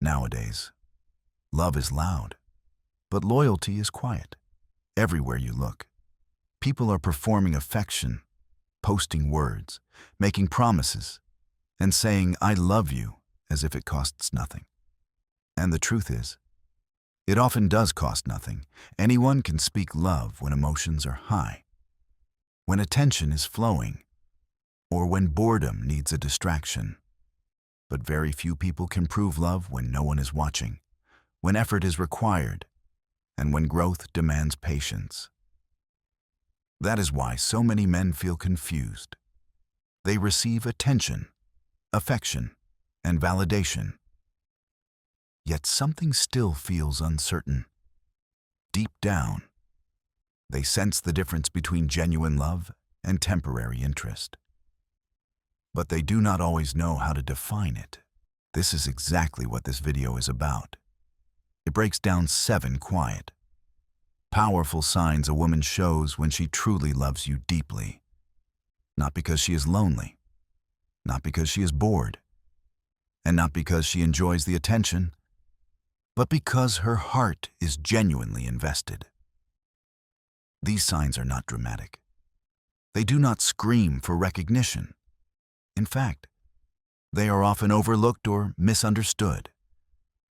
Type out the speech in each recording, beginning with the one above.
Nowadays, love is loud, but loyalty is quiet. Everywhere you look, people are performing affection, posting words, making promises, and saying, "I love you," as if it costs nothing. And the truth is, it often does cost nothing. Anyone can speak love when emotions are high, when attention is flowing, or when boredom needs a distraction. But very few people can prove love when no one is watching, when effort is required, and when growth demands patience. That is why so many men feel confused. They receive attention, affection, and validation. Yet something still feels uncertain. Deep down, they sense the difference between genuine love and temporary interest. But they do not always know how to define it. This is exactly what this video is about. It breaks down 7 quiet, powerful signs a woman shows when she truly loves you deeply. Not because she is lonely, not because she is bored, and not because she enjoys the attention, but because her heart is genuinely invested. These signs are not dramatic. They do not scream for recognition. In fact, they are often overlooked or misunderstood,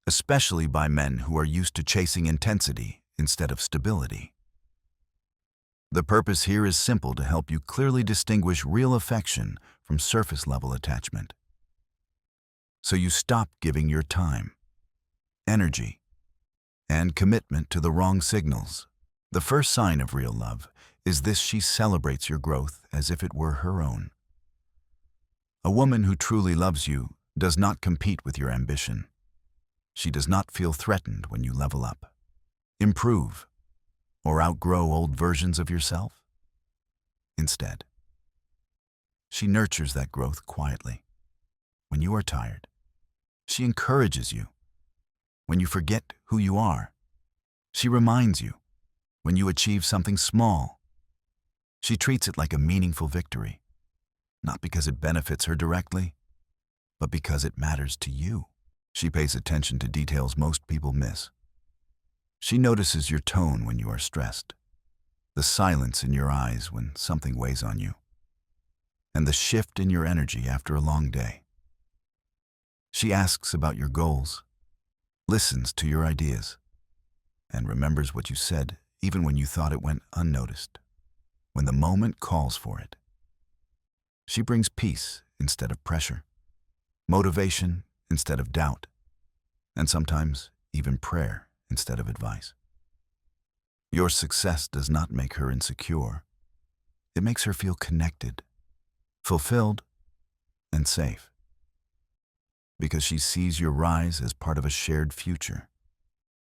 especially by men who are used to chasing intensity instead of stability. The purpose here is simple: to help you clearly distinguish real affection from surface-level attachment. So you stop giving your time, energy, and commitment to the wrong signals. The first sign of real love is this: she celebrates your growth as if it were her own. A woman who truly loves you does not compete with your ambition. She does not feel threatened when you level up, improve, or outgrow old versions of yourself. Instead, she nurtures that growth quietly. When you are tired, she encourages you. When you forget who you are, she reminds you. When you achieve something small, she treats it like a meaningful victory. Not because it benefits her directly, but because it matters to you. She pays attention to details most people miss. She notices your tone when you are stressed, the silence in your eyes when something weighs on you, and the shift in your energy after a long day. She asks about your goals, listens to your ideas, and remembers what you said even when you thought it went unnoticed, when the moment calls for it. She brings peace instead of pressure, motivation instead of doubt, and sometimes even prayer instead of advice. Your success does not make her insecure. It makes her feel connected, fulfilled, and safe. Because she sees your rise as part of a shared future,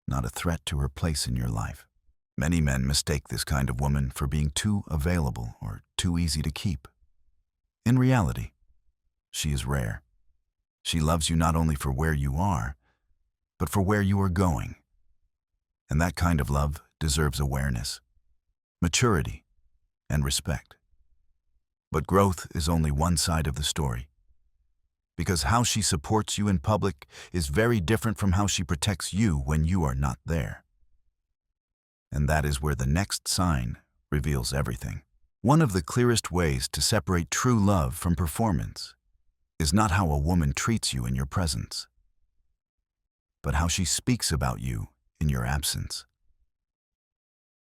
not a threat to her place in your life. Many men mistake this kind of woman for being too available or too easy to keep. In reality, she is rare. She loves you not only for where you are, but for where you are going. And that kind of love deserves awareness, maturity, and respect. But growth is only one side of the story. Because how she supports you in public is very different from how she protects you when you are not there. And that is where the next sign reveals everything. One of the clearest ways to separate true love from performance is not how a woman treats you in your presence, but how she speaks about you in your absence.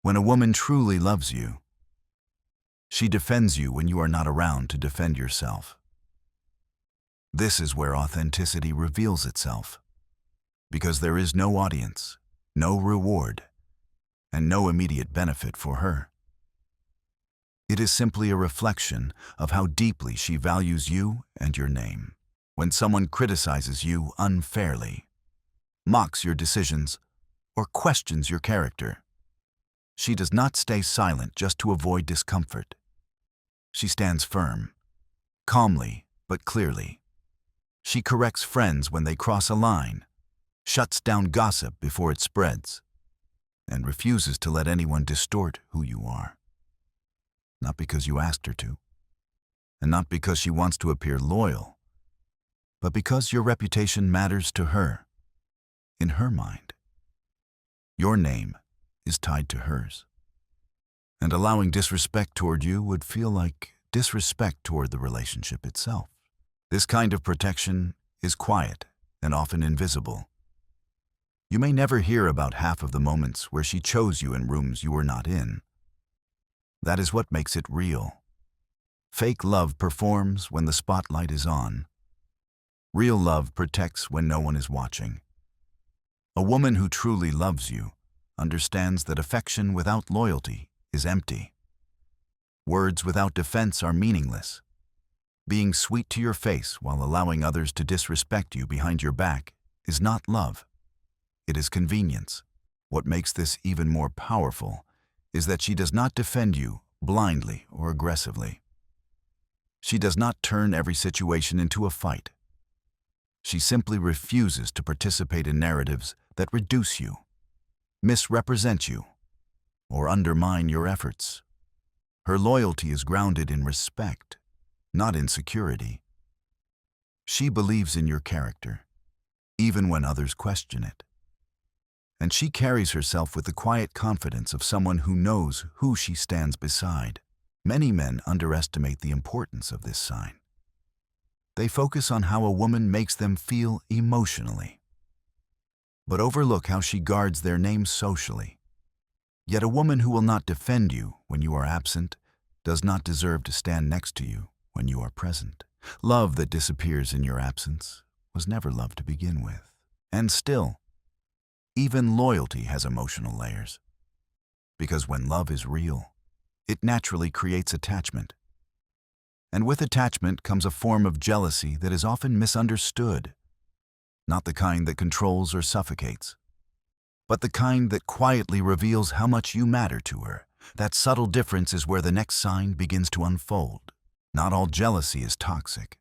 When a woman truly loves you, she defends you when you are not around to defend yourself. This is where authenticity reveals itself, because there is no audience, no reward, and no immediate benefit for her. It is simply a reflection of how deeply she values you and your name. When someone criticizes you unfairly, mocks your decisions, or questions your character, she does not stay silent just to avoid discomfort. She stands firm, calmly but clearly. She corrects friends when they cross a line, shuts down gossip before it spreads, and refuses to let anyone distort who you are. Not because you asked her to, and not because she wants to appear loyal, but because your reputation matters to her. In her mind, your name is tied to hers. And allowing disrespect toward you would feel like disrespect toward the relationship itself. This kind of protection is quiet and often invisible. You may never hear about half of the moments where she chose you in rooms you were not in. That is what makes it real. Fake love performs when the spotlight is on. Real love protects when no one is watching. A woman who truly loves you understands that affection without loyalty is empty. Words without defense are meaningless. Being sweet to your face while allowing others to disrespect you behind your back is not love. It is convenience. What makes this even more powerful is that she does not defend you blindly or aggressively. She does not turn every situation into a fight. She simply refuses to participate in narratives that reduce you, misrepresent you, or undermine your efforts. Her loyalty is grounded in respect, not in security. She believes in your character, even when others question it. And she carries herself with the quiet confidence of someone who knows who she stands beside. Many men underestimate the importance of this sign. They focus on how a woman makes them feel emotionally, but overlook how she guards their name socially. Yet a woman who will not defend you when you are absent does not deserve to stand next to you when you are present. Love that disappears in your absence was never love to begin with. And still, even loyalty has emotional layers. Because when love is real, it naturally creates attachment. And with attachment comes a form of jealousy that is often misunderstood. Not the kind that controls or suffocates, but the kind that quietly reveals how much you matter to her. That subtle difference is where the next sign begins to unfold. Not all jealousy is toxic.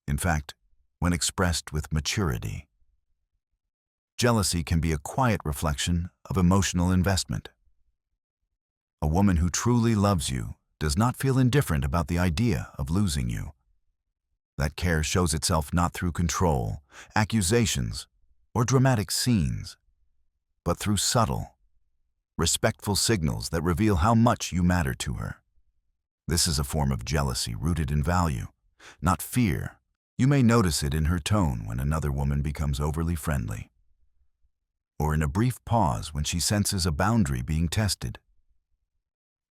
In fact, when expressed with maturity, jealousy can be a quiet reflection of emotional investment. A woman who truly loves you does not feel indifferent about the idea of losing you. That care shows itself not through control, accusations, or dramatic scenes, but through subtle, respectful signals that reveal how much you matter to her. This is a form of jealousy rooted in value, not fear. You may notice it in her tone when another woman becomes overly friendly, or in a brief pause when she senses a boundary being tested.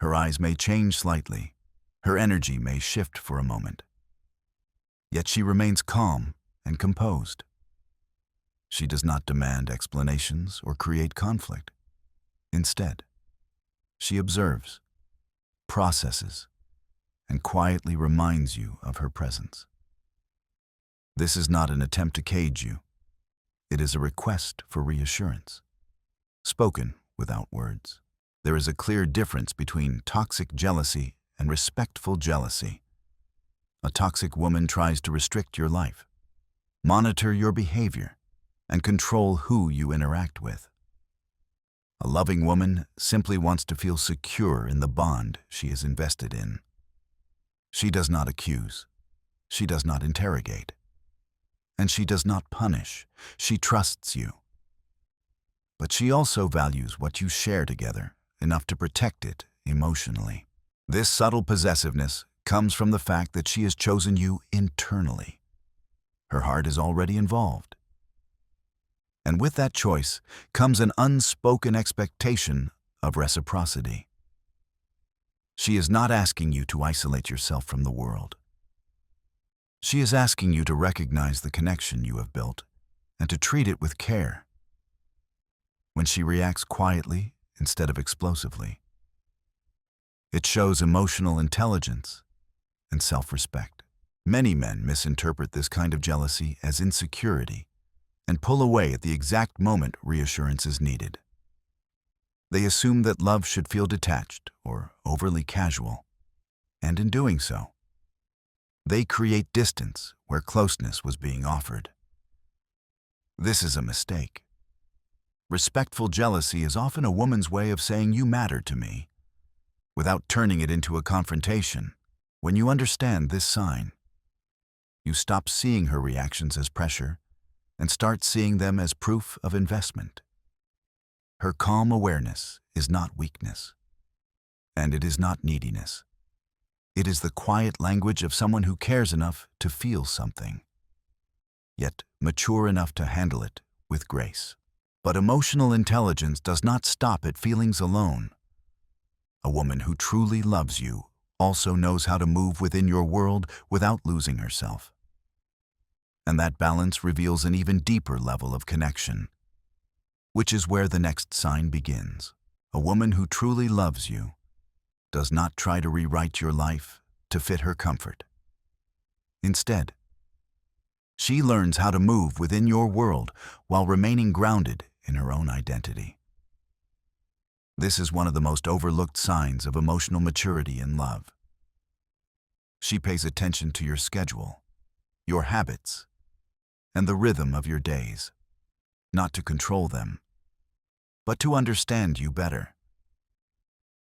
Her eyes may change slightly, her energy may shift for a moment, yet she remains calm and composed. She does not demand explanations or create conflict. Instead, she observes, processes, and quietly reminds you of her presence. This is not an attempt to cage you. It is a request for reassurance, spoken without words. There is a clear difference between toxic jealousy and respectful jealousy. A toxic woman tries to restrict your life, monitor your behavior, and control who you interact with. A loving woman simply wants to feel secure in the bond she is invested in. She does not accuse. She does not interrogate. And she does not punish. She trusts you. But she also values what you share together enough to protect it emotionally. This subtle possessiveness comes from the fact that she has chosen you internally. Her heart is already involved. And with that choice comes an unspoken expectation of reciprocity. She is not asking you to isolate yourself from the world. She is asking you to recognize the connection you have built and to treat it with care. When she reacts quietly instead of explosively, it shows emotional intelligence and self-respect. Many men misinterpret this kind of jealousy as insecurity and pull away at the exact moment reassurance is needed. They assume that love should feel detached or overly casual, and in doing so, they create distance where closeness was being offered. This is a mistake. Respectful jealousy is often a woman's way of saying you matter to me, without turning it into a confrontation. When you understand this sign, you stop seeing her reactions as pressure and start seeing them as proof of investment. Her calm awareness is not weakness, and it is not neediness. It is the quiet language of someone who cares enough to feel something, yet mature enough to handle it with grace. But emotional intelligence does not stop at feelings alone. A woman who truly loves you also knows how to move within your world without losing herself. And that balance reveals an even deeper level of connection, which is where the next sign begins. A woman who truly loves you does not try to rewrite your life to fit her comfort. Instead, she learns how to move within your world while remaining grounded in her own identity. This is one of the most overlooked signs of emotional maturity in love. She pays attention to your schedule, your habits, and the rhythm of your days, not to control them, but to understand you better.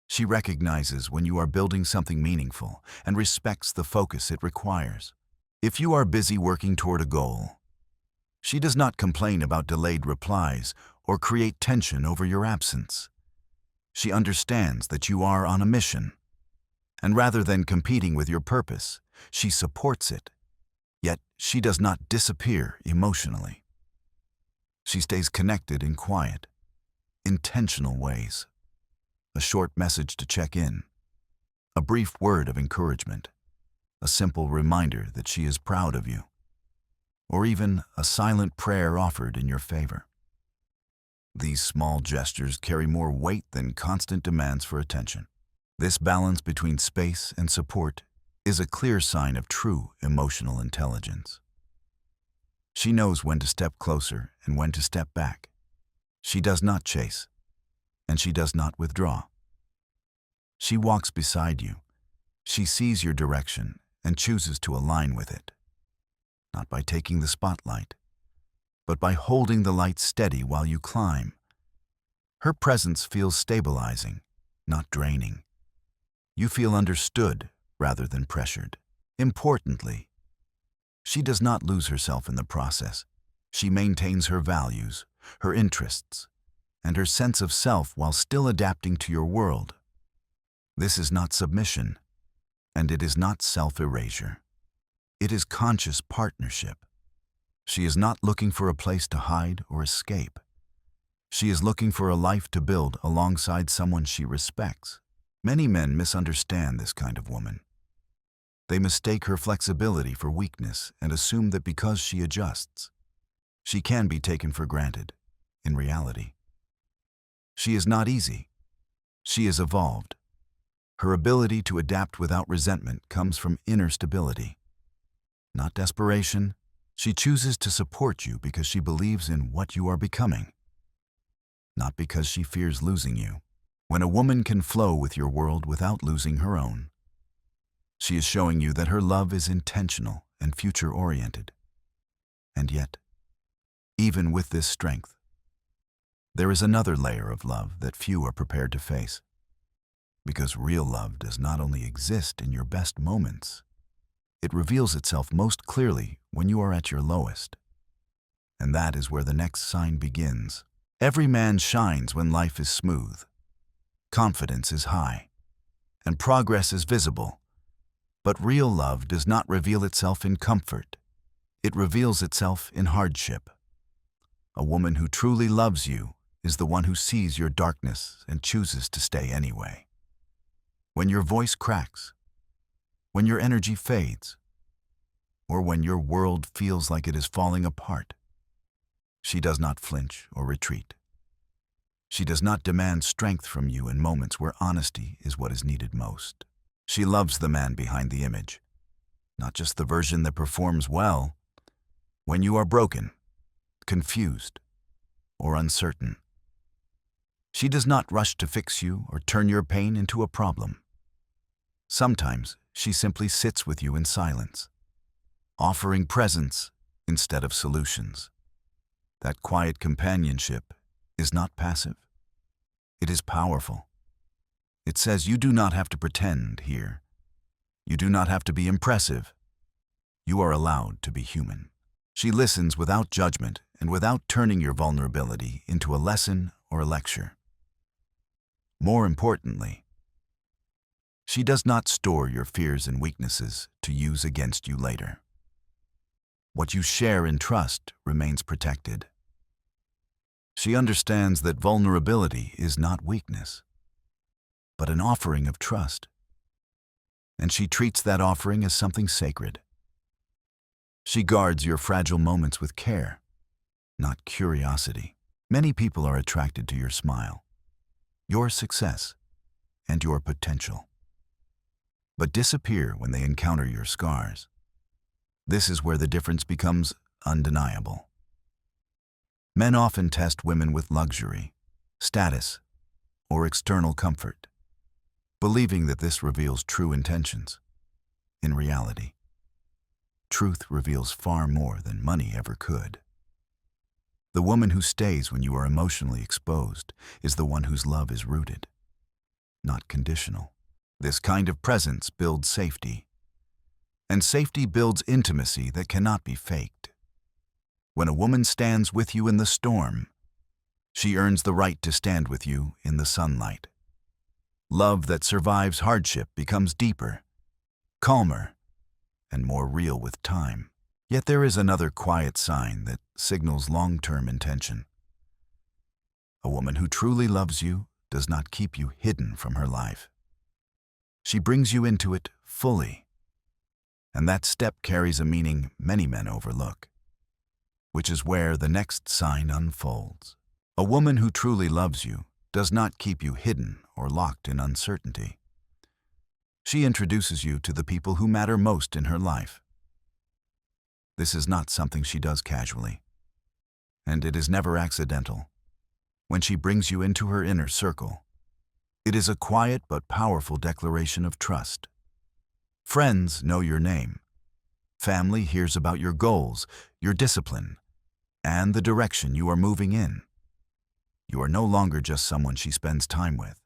She recognizes when you are building something meaningful and respects the focus it requires. If you are busy working toward a goal, she does not complain about delayed replies or create tension over your absence. She understands that you are on a mission, and rather than competing with your purpose, she supports it. Yet she does not disappear emotionally. She stays connected in quiet, intentional ways. A short message to check in, a brief word of encouragement, a simple reminder that she is proud of you, or even a silent prayer offered in your favor. These small gestures carry more weight than constant demands for attention. This balance between space and support is a clear sign of true emotional intelligence. She knows when to step closer and when to step back. She does not chase, and she does not withdraw. She walks beside you. She sees your direction and chooses to align with it, not by taking the spotlight, but by holding the light steady while you climb. Her presence feels stabilizing, not draining. You feel understood rather than pressured. Importantly, she does not lose herself in the process. She maintains her values, her interests, and her sense of self while still adapting to your world. This is not submission, and it is not self-erasure. It is conscious partnership. She is not looking for a place to hide or escape. She is looking for a life to build alongside someone she respects. Many men misunderstand this kind of woman. They mistake her flexibility for weakness and assume that because she adjusts, she can be taken for granted. In reality, she is not easy. She is evolved. Her ability to adapt without resentment comes from inner stability, not desperation. She chooses to support you because she believes in what you are becoming, not because she fears losing you. When a woman can flow with your world without losing her own, she is showing you that her love is intentional and future-oriented. And yet, even with this strength, there is another layer of love that few are prepared to face. Because real love does not only exist in your best moments, it reveals itself most clearly when you are at your lowest. And that is where the next sign begins. Every man shines when life is smooth, confidence is high, and progress is visible. But real love does not reveal itself in comfort. It reveals itself in hardship. A woman who truly loves you is the one who sees your darkness and chooses to stay anyway. When your voice cracks, when your energy fades, or when your world feels like it is falling apart, she does not flinch or retreat. She does not demand strength from you in moments where honesty is what is needed most. She loves the man behind the image, not just the version that performs well. When you are broken, confused, or uncertain, she does not rush to fix you or turn your pain into a problem. Sometimes she simply sits with you in silence, offering presence instead of solutions. That quiet companionship is not passive. It is powerful. It says you do not have to pretend here. You do not have to be impressive. You are allowed to be human. She listens without judgment and without turning your vulnerability into a lesson or a lecture. More importantly, she does not store your fears and weaknesses to use against you later. What you share in trust remains protected. She understands that vulnerability is not weakness, but an offering of trust. And she treats that offering as something sacred. She guards your fragile moments with care, not curiosity. Many people are attracted to your smile, your success, and your potential, but disappear when they encounter your scars. This is where the difference becomes undeniable. Men often test women with luxury, status, or external comfort, believing that this reveals true intentions. In reality, truth reveals far more than money ever could. The woman who stays when you are emotionally exposed is the one whose love is rooted, not conditional. This kind of presence builds safety, and safety builds intimacy that cannot be faked. When a woman stands with you in the storm, she earns the right to stand with you in the sunlight. Love that survives hardship becomes deeper, calmer, and more real with time. Yet there is another quiet sign that signals long-term intention. A woman who truly loves you does not keep you hidden from her life. She brings you into it fully, and that step carries a meaning many men overlook, which is where the next sign unfolds. A woman who truly loves you does not keep you hidden or locked in uncertainty. She introduces you to the people who matter most in her life. This is not something she does casually, and it is never accidental. When she brings you into her inner circle, it is a quiet but powerful declaration of trust. Friends know your name. Family hears about your goals, your discipline, and the direction you are moving in. You are no longer just someone she spends time with.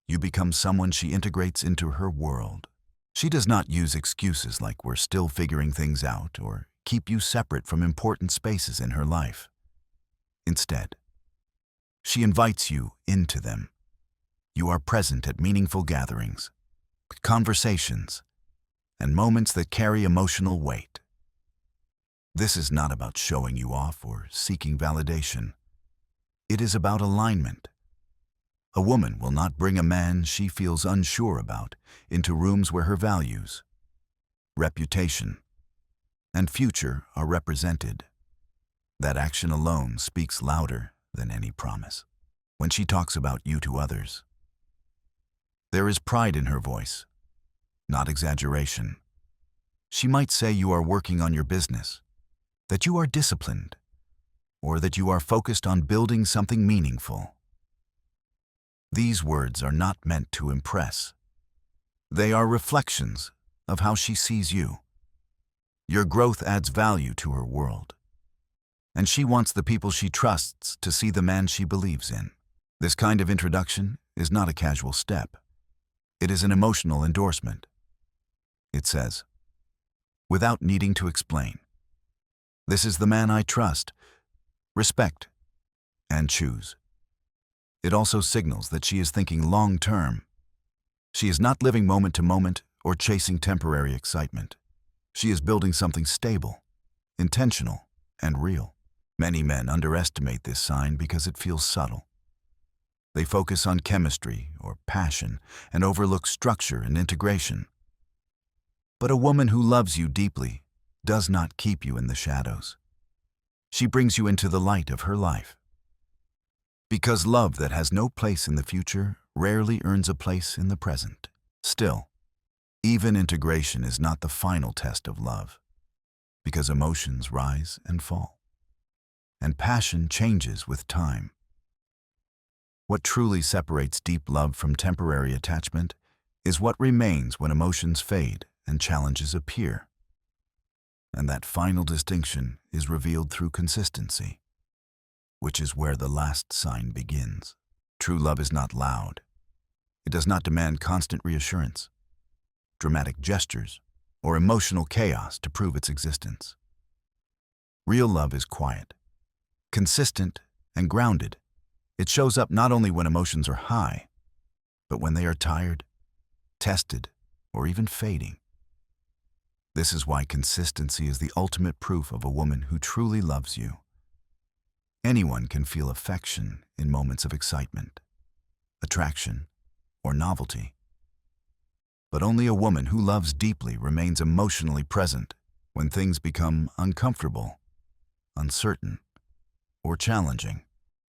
You become someone she integrates into her world. She does not use excuses like "we're still figuring things out" or keep you separate from important spaces in her life. Instead, she invites you into them. You are present at meaningful gatherings, conversations, and moments that carry emotional weight. This is not about showing you off or seeking validation. It is about alignment. A woman will not bring a man she feels unsure about into rooms where her values, reputation, and future are represented. That action alone speaks louder than any promise. When she talks about you to others, there is pride in her voice, not exaggeration. She might say you are working on your business, that you are disciplined, or that you are focused on building something meaningful. These words are not meant to impress. They are reflections of how she sees you. Your growth adds value to her world, and she wants the people she trusts to see the man she believes in. This kind of introduction is not a casual step. It is an emotional endorsement. It says, without needing to explain, "This is the man I trust, respect, and choose." It also signals that she is thinking long-term. She is not living moment to moment or chasing temporary excitement. She is building something stable, intentional, and real. Many men underestimate this sign because it feels subtle. They focus on chemistry or passion and overlook structure and integration. But a woman who loves you deeply does not keep you in the shadows. She brings you into the light of her life. Because love that has no place in the future rarely earns a place in the present. Still, even integration is not the final test of love, because emotions rise and fall, and passion changes with time. What truly separates deep love from temporary attachment is what remains when emotions fade and challenges appear. And that final distinction is revealed through consistency, which is where the last sign begins. True love is not loud. It does not demand constant reassurance, dramatic gestures, or emotional chaos to prove its existence. Real love is quiet, consistent, and grounded. It shows up not only when emotions are high, but when they are tired, tested, or even fading. This is why consistency is the ultimate proof of a woman who truly loves you. Anyone can feel affection in moments of excitement, attraction, or novelty. But only a woman who loves deeply remains emotionally present when things become uncomfortable, uncertain, or challenging.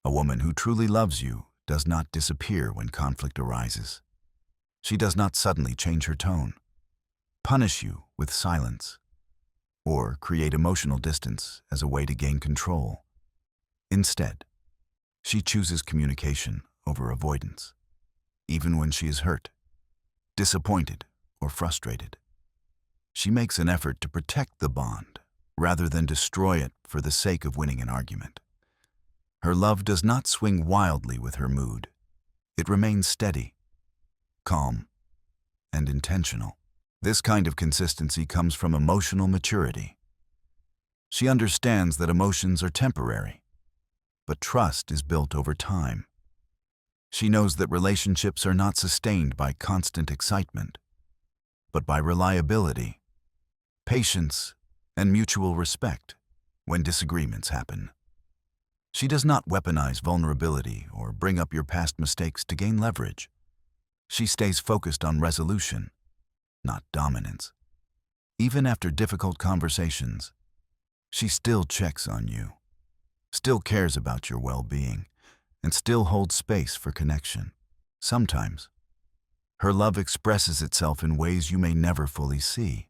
A woman who truly loves you does not disappear when conflict arises. She does not suddenly change her tone, punish you with silence, or create emotional distance as a way to gain control. Instead, she chooses communication over avoidance, even when she is hurt, disappointed, or frustrated. She makes an effort to protect the bond rather than destroy it for the sake of winning an argument. Her love does not swing wildly with her mood. It remains steady, calm, and intentional. This kind of consistency comes from emotional maturity. She understands that emotions are temporary, but trust is built over time. She knows that relationships are not sustained by constant excitement, but by reliability, patience, and mutual respect when disagreements happen. She does not weaponize vulnerability or bring up your past mistakes to gain leverage. She stays focused on resolution, not dominance. Even after difficult conversations, she still checks on you, still cares about your well-being, and still holds space for connection. Sometimes, her love expresses itself in ways you may never fully see.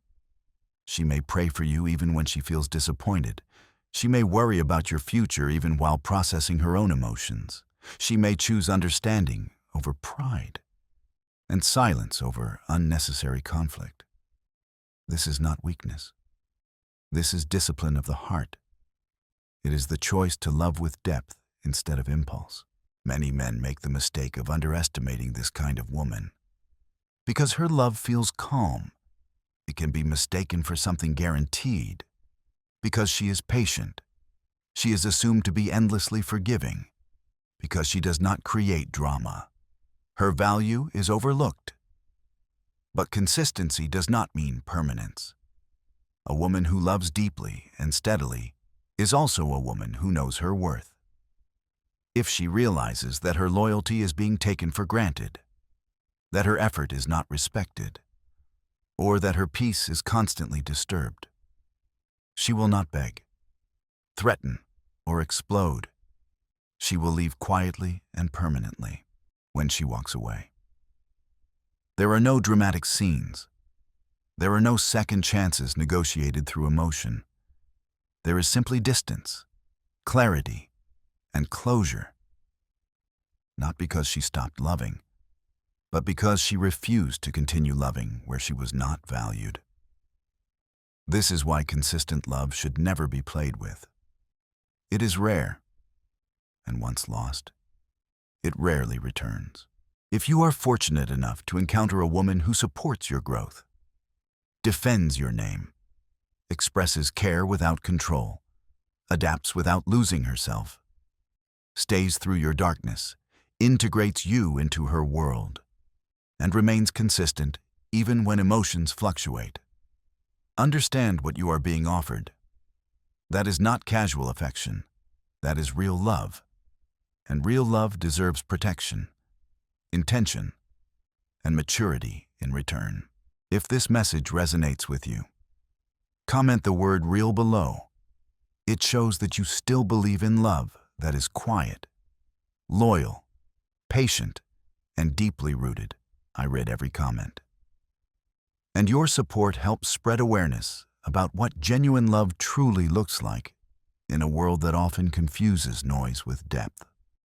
She may pray for you even when she feels disappointed. She may worry about your future even while processing her own emotions. She may choose understanding over pride and silence over unnecessary conflict. This is not weakness. This is discipline of the heart. It is the choice to love with depth instead of impulse. Many men make the mistake of underestimating this kind of woman. Because her love feels calm, it can be mistaken for something guaranteed. Because she is patient, she is assumed to be endlessly forgiving. Because she does not create drama, her value is overlooked. But consistency does not mean permanence. A woman who loves deeply and steadily is also a woman who knows her worth. If she realizes that her loyalty is being taken for granted, that her effort is not respected, or that her peace is constantly disturbed, she will not beg, threaten, or explode. She will leave quietly and permanently when she walks away. There are no dramatic scenes. There are no second chances negotiated through emotion. There is simply distance, clarity, and closure. Not because she stopped loving, but because she refused to continue loving where she was not valued. This is why consistent love should never be played with. It is rare, and once lost, it rarely returns. If you are fortunate enough to encounter a woman who supports your growth, defends your name, expresses care without control, adapts without losing herself, stays through your darkness, integrates you into her world, and remains consistent even when emotions fluctuate, understand what you are being offered. That is not casual affection. That is real love. And real love deserves protection, intention, and maturity in return. If this message resonates with you, comment the word "real" below. It shows that you still believe in love that is quiet, loyal, patient, and deeply rooted. I read every comment. And your support helps spread awareness about what genuine love truly looks like in a world that often confuses noise with depth.